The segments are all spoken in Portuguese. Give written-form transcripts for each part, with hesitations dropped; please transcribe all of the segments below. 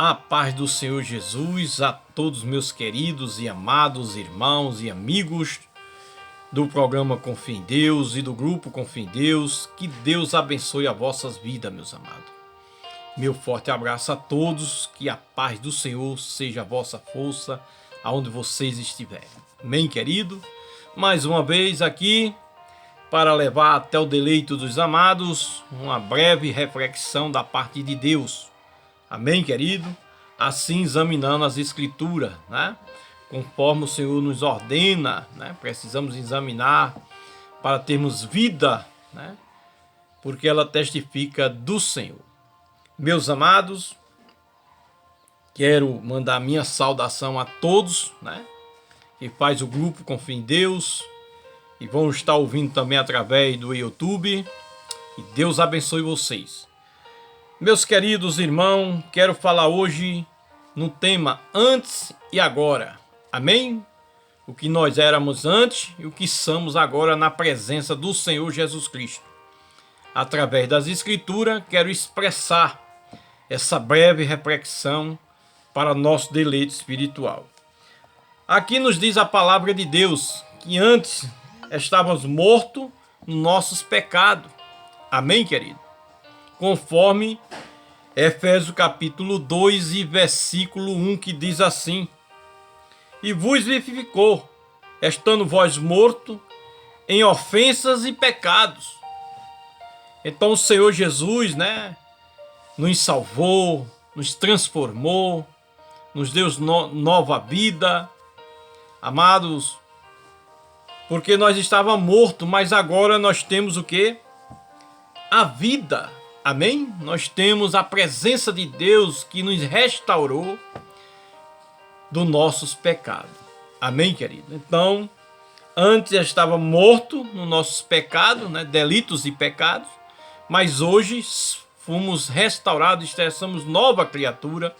A paz do Senhor Jesus a todos meus queridos e amados irmãos e amigos do programa Confia em Deus e do grupo Confia em Deus. Que Deus abençoe as vossas vidas, meus amados. Meu forte abraço a todos, que a paz do Senhor seja a vossa força aonde vocês estiverem. Amém, querido? Mais uma vez aqui para levar até o deleito dos amados uma breve reflexão da parte de Deus. Amém, querido? Assim examinando as escrituras, né? Conforme o Senhor nos ordena, né? Precisamos examinar para termos vida, né? Porque ela testifica do Senhor. Meus amados, quero mandar minha saudação a todos, né? Que faz o grupo Confia em Deus e vão estar ouvindo também através do YouTube. E Deus abençoe vocês. Meus queridos irmãos, quero falar hoje no tema antes e agora. Amém? O que nós éramos antes e o que somos agora na presença do Senhor Jesus Cristo. Através das Escrituras, quero expressar essa breve reflexão para nosso deleite espiritual. Aqui nos diz a palavra de Deus que antes estávamos mortos nos nossos pecados. Amém, querido? Conforme Efésios capítulo 2 e versículo 1, que diz assim: E vos vivificou, estando vós mortos em ofensas e pecados. Então o Senhor Jesus, né, nos salvou, nos transformou, nos deu nova vida, amados, porque nós estávamos mortos, mas agora nós temos o quê? A vida. Amém? Nós temos a presença de Deus que nos restaurou dos nossos pecados. Amém, querido? Então, antes estava morto nos nossos pecados, né? Delitos e pecados, mas hoje fomos restaurados e somos nova criatura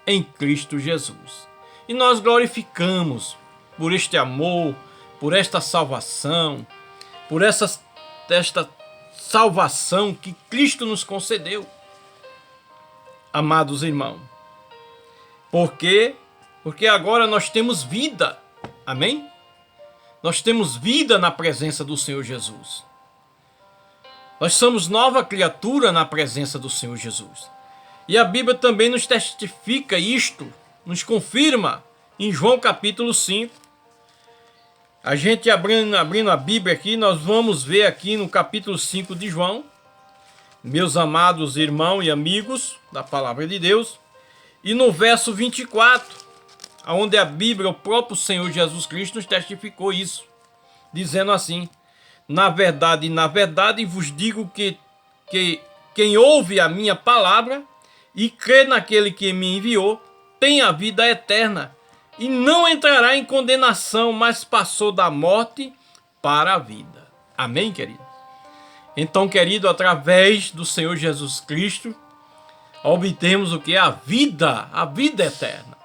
em Cristo Jesus. E nós glorificamos por este amor, por esta salvação, por esta salvação que Cristo nos concedeu, amados irmãos. Por quê? Porque agora nós temos vida, amém? Nós temos vida na presença do Senhor Jesus. Nós somos nova criatura na presença do Senhor Jesus. E a Bíblia também nos testifica isto, nos confirma em João capítulo 5. A gente abrindo a Bíblia aqui, nós vamos ver aqui no capítulo 5 de João, meus amados irmãos e amigos da palavra de Deus, e no verso 24, onde a Bíblia, o próprio Senhor Jesus Cristo nos testificou isso, dizendo assim: na verdade, vos digo que quem ouve a minha palavra e crê naquele que me enviou, tem a vida eterna, e não entrará em condenação, mas passou da morte para a vida. Amém, querido? Então, querido, através do Senhor Jesus Cristo, obtemos o que? A vida eterna.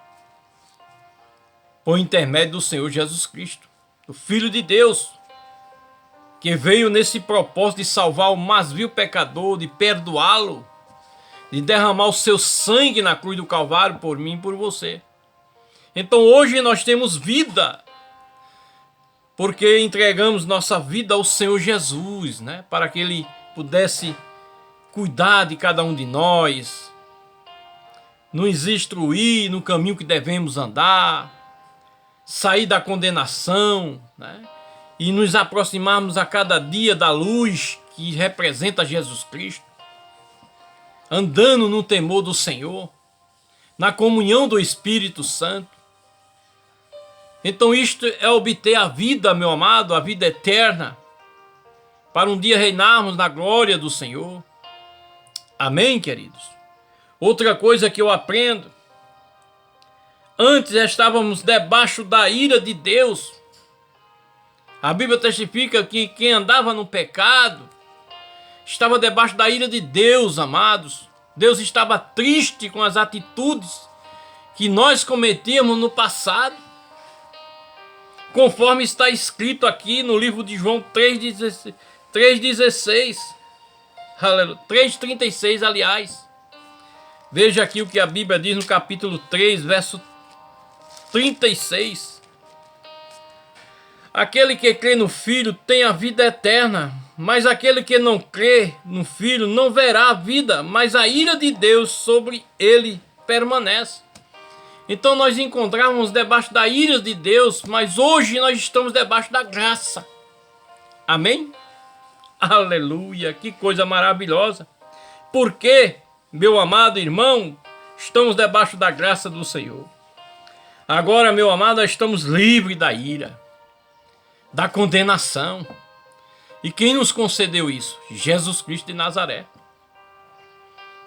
Por intermédio do Senhor Jesus Cristo, o Filho de Deus, que veio nesse propósito de salvar o mais vil pecador, de perdoá-lo, de derramar o seu sangue na cruz do Calvário por mim e por você. Então hoje nós temos vida, porque entregamos nossa vida ao Senhor Jesus, né? Para que Ele pudesse cuidar de cada um de nós, nos instruir no caminho que devemos andar, sair da condenação, né? E nos aproximarmos a cada dia da luz que representa Jesus Cristo, andando no temor do Senhor, na comunhão do Espírito Santo. Então isto é obter a vida, meu amado, a vida eterna, para um dia reinarmos na glória do Senhor. Amém, queridos? Outra coisa que eu aprendo: antes estávamos debaixo da ira de Deus. A Bíblia testifica que quem andava no pecado estava debaixo da ira de Deus, amados. Deus estava triste com as atitudes que nós cometíamos no passado, conforme está escrito aqui no livro de João 3,16. 3,36, aliás. Veja aqui o que a Bíblia diz no capítulo 3, verso 36. Aquele que crê no Filho tem a vida eterna, mas aquele que não crê no Filho não verá a vida, mas a ira de Deus sobre ele permanece. Então nós encontramos debaixo da ira de Deus, mas hoje nós estamos debaixo da graça. Amém? Aleluia, que coisa maravilhosa. Por quê, meu amado irmão, estamos debaixo da graça do Senhor? Agora, meu amado, nós estamos livres da ira, da condenação. E quem nos concedeu isso? Jesus Cristo de Nazaré,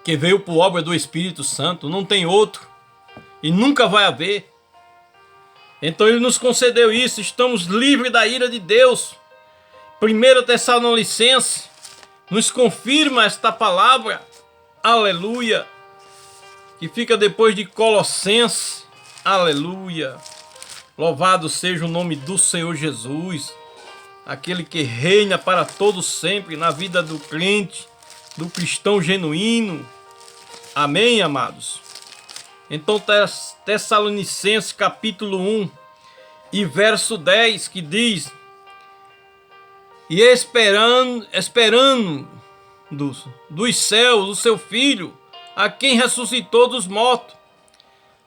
que veio por obra do Espírito Santo, não tem outro e nunca vai haver. Então ele nos concedeu isso, estamos livres da ira de Deus. 1 Tessalonicenses nos confirma esta palavra, aleluia, que fica depois de Colossenses, aleluia. Louvado seja o nome do Senhor Jesus, aquele que reina para todos sempre na vida do crente, do cristão genuíno. Amém, amados? Então, Tessalonicenses capítulo 1 e verso 10, que diz: e esperando dos céus o seu Filho, a quem ressuscitou dos mortos,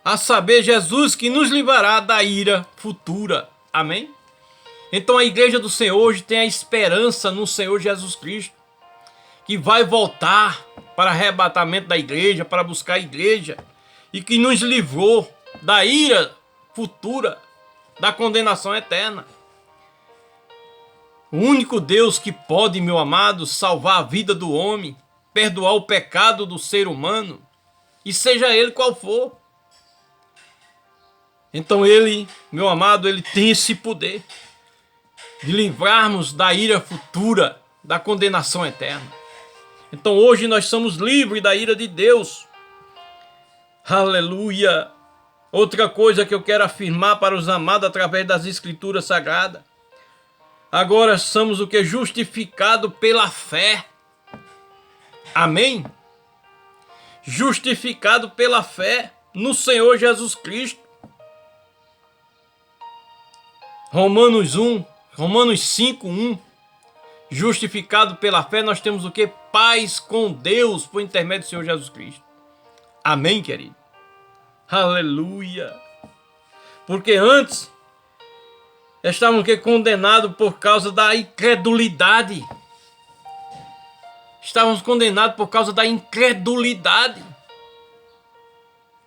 a saber, Jesus, que nos livrará da ira futura. Amém? Então a igreja do Senhor hoje tem a esperança no Senhor Jesus Cristo, que vai voltar para arrebatamento da igreja, para buscar a igreja, e que nos livrou da ira futura, da condenação eterna. O único Deus que pode, meu amado, salvar a vida do homem, perdoar o pecado do ser humano, e seja ele qual for. Então ele, meu amado, ele tem esse poder de livrarmos da ira futura, da condenação eterna. Então hoje nós somos livres da ira de Deus. Aleluia! Outra coisa que eu quero afirmar para os amados através das Escrituras Sagradas. Agora somos o que? Justificado pela fé. Amém? Justificado pela fé no Senhor Jesus Cristo. Romanos 5:1. Justificado pela fé, nós temos o que? Paz com Deus por intermédio do Senhor Jesus Cristo. Amém, querido? Aleluia! Porque antes estávamos condenados por causa da incredulidade. Estávamos condenados por causa da incredulidade.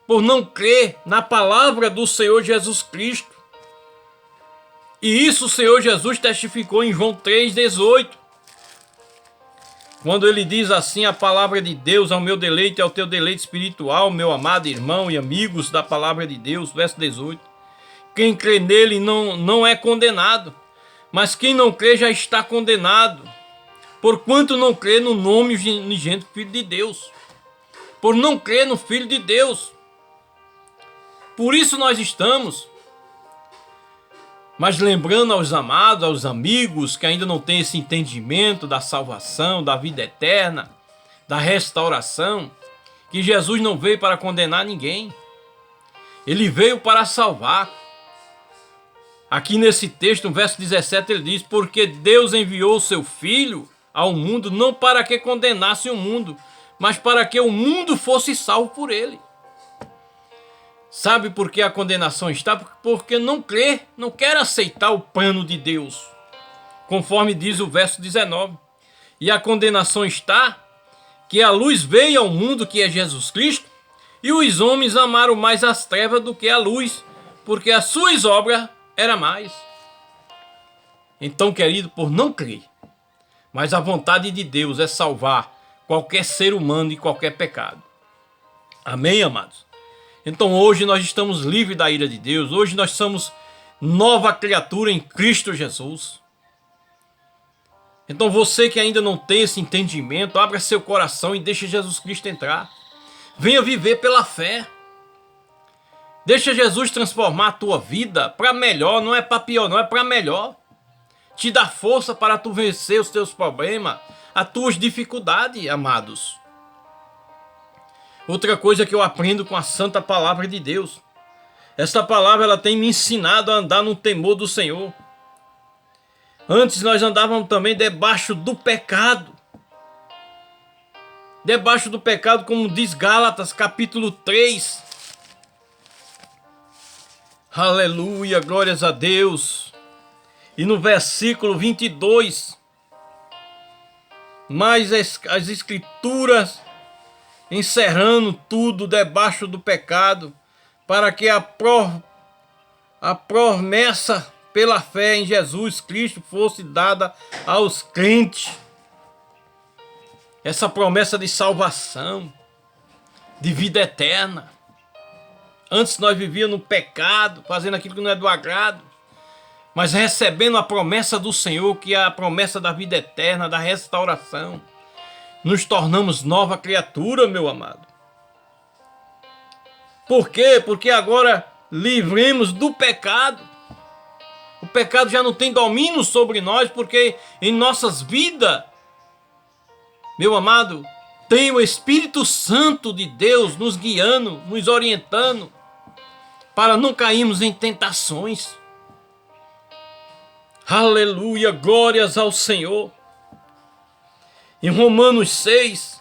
Por não crer na palavra do Senhor Jesus Cristo. E isso o Senhor Jesus testificou em João 3,18. Quando ele diz assim: a palavra de Deus ao meu deleite e ao teu deleite espiritual, meu amado irmão e amigos da palavra de Deus, verso 18. Quem crê nele não é condenado, mas quem não crê já está condenado, porquanto não crê no nome unigênito Filho de Deus, por não crer no Filho de Deus. Por isso nós estamos. Mas lembrando aos amados, aos amigos que ainda não têm esse entendimento da salvação, da vida eterna, da restauração, que Jesus não veio para condenar ninguém. Ele veio para salvar. Aqui nesse texto, no verso 17, ele diz: porque Deus enviou o seu Filho ao mundo, não para que condenasse o mundo, mas para que o mundo fosse salvo por ele. Sabe por que a condenação está? Porque não crê, não quer aceitar o plano de Deus, conforme diz o verso 19. E a condenação está que a luz veio ao mundo, que é Jesus Cristo, e os homens amaram mais as trevas do que a luz, porque as suas obras eram mais. Então, querido, por não crer, mas a vontade de Deus é salvar qualquer ser humano de qualquer pecado. Amém, amados? Então hoje nós estamos livres da ira de Deus. Hoje nós somos nova criatura em Cristo Jesus. Então você que ainda não tem esse entendimento, abra seu coração e deixe Jesus Cristo entrar. Venha viver pela fé. Deixa Jesus transformar a tua vida para melhor, não é para pior, não é para melhor. Te dá força para tu vencer os teus problemas, as tuas dificuldades, amados. Outra coisa que eu aprendo com a santa palavra de Deus. Esta palavra ela tem me ensinado a andar no temor do Senhor. Antes nós andávamos também debaixo do pecado. Debaixo do pecado, como diz Gálatas capítulo 3. Aleluia, glórias a Deus. E no versículo 22. Mas as escrituras encerrando tudo debaixo do pecado, para que a promessa pela fé em Jesus Cristo fosse dada aos crentes. Essa promessa de salvação, de vida eterna. Antes nós vivíamos no pecado, fazendo aquilo que não é do agrado, mas recebendo a promessa do Senhor, que é a promessa da vida eterna, da restauração. Nos tornamos nova criatura, meu amado. Por quê? Porque agora livremos do pecado. O pecado já não tem domínio sobre nós, porque em nossas vidas, meu amado, tem o Espírito Santo de Deus nos guiando, nos orientando, para não cairmos em tentações. Aleluia, glórias ao Senhor. Em Romanos 6,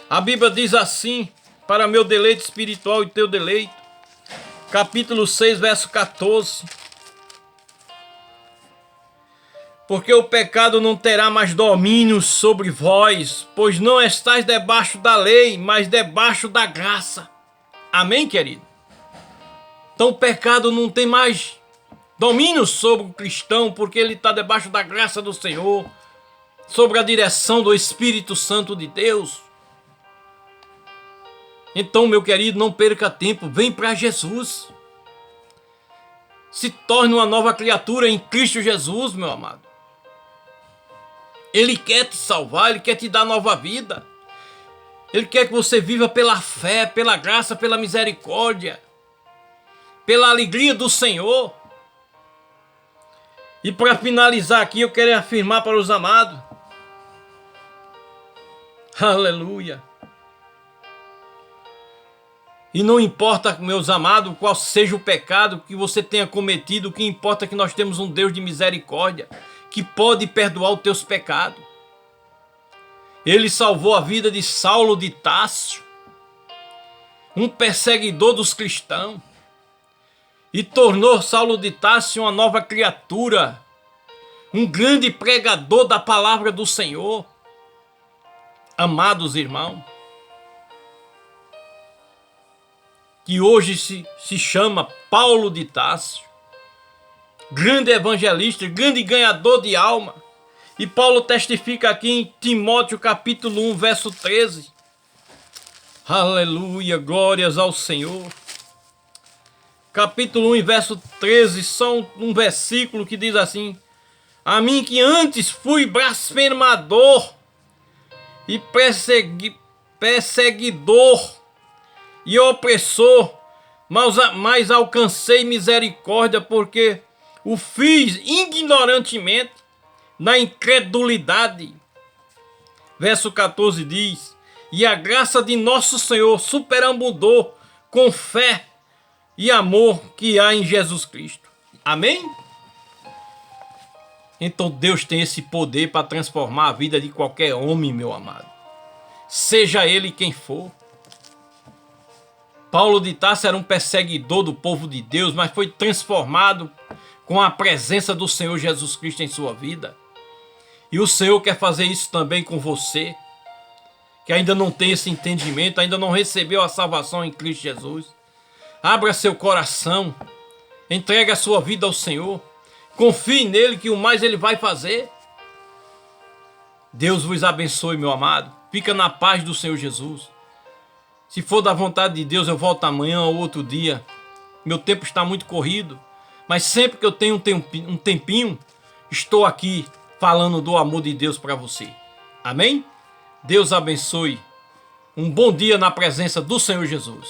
a Bíblia diz assim, para meu deleite espiritual e teu deleite, capítulo 6, verso 14. Porque o pecado não terá mais domínio sobre vós, pois não estáis debaixo da lei, mas debaixo da graça. Amém, querido? Então o pecado não tem mais domínio sobre o cristão, porque ele está debaixo da graça do Senhor, sobre a direção do Espírito Santo de Deus. Então, meu querido, não perca tempo, vem para Jesus. Se torne uma nova criatura em Cristo Jesus, meu amado. Ele quer te salvar, Ele quer te dar nova vida. Ele quer que você viva pela fé, pela graça, pela misericórdia, pela alegria do Senhor. E para finalizar aqui, eu quero afirmar para os amados. Aleluia. E não importa, meus amados, qual seja o pecado que você tenha cometido, o que importa é que nós temos um Deus de misericórdia, que pode perdoar os teus pecados. Ele salvou a vida de Saulo de Tarso, um perseguidor dos cristãos, e tornou Saulo de Tarso uma nova criatura, um grande pregador da palavra do Senhor. Amados irmãos, que hoje se chama Paulo de Tarso, grande evangelista, grande ganhador de alma. E Paulo testifica aqui em Timóteo capítulo 1, verso 13. Aleluia, glórias ao Senhor. Capítulo 1 e verso 13, só um versículo que diz assim: a mim que antes fui blasfemador e perseguidor e opressor, mas alcancei misericórdia, porque o fiz ignorantemente, na incredulidade. Verso 14 diz: e a graça de nosso Senhor superabundou com fé e amor que há em Jesus Cristo. Amém? Então Deus tem esse poder para transformar a vida de qualquer homem, meu amado, seja ele quem for. Paulo de Tarso era um perseguidor do povo de Deus, mas foi transformado com a presença do Senhor Jesus Cristo em sua vida. E o Senhor quer fazer isso também com você, que ainda não tem esse entendimento, ainda não recebeu a salvação em Cristo Jesus. Abra seu coração, entregue a sua vida ao Senhor, confie nele que o mais ele vai fazer. Deus vos abençoe, meu amado. Fica na paz do Senhor Jesus. Se for da vontade de Deus, eu volto amanhã ou outro dia. Meu tempo está muito corrido, mas sempre que eu tenho um tempinho, estou aqui falando do amor de Deus para você. Amém? Deus abençoe. Um bom dia na presença do Senhor Jesus.